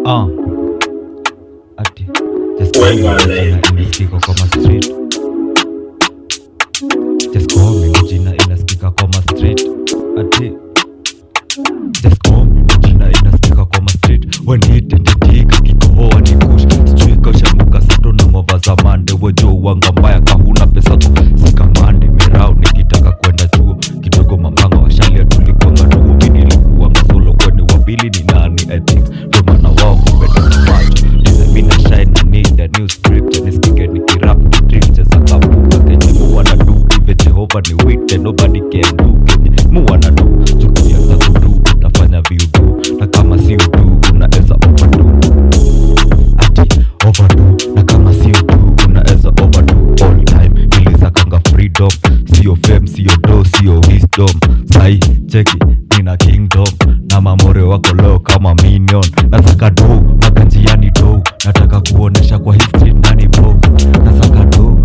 Ah, ati just call me jina inasikika kwa ma street. Just call me jina inasikika kwa ma street. Ati just call me jina inasikika kwa ma street. When hit tika kikohoa ni kush. Strika shamuka sato na ngova za mande. Wejo wanga mbaya kahuna pesa kusika mande. Mirao nikitaka kwenda chuo kidogo mamanga washalia tulikuanga tuo. Mini likuanga solo kweni wabili ni nani I think. Ndo maana wao kupenda kumacho. Mina shine na need a new script. Nisikike nikirap dream cheza kapuka. Kenye muwana do ive Jehova ni wite. Nobody can do kenye muwana do. Chukia za kudu utafanya viudu. Na kama si udu unaeza overdo. Ati overdo. Na kama si udu unaeza overdo. All time nilisakanga freedom. Sio fame, sio do, sio wisdom. Sai cheki nina kingdom. Na mamore wako low kama minion. Nasaka do, maganjiani do. Nataka kuonesha kwa history nani bro. Nasaka do,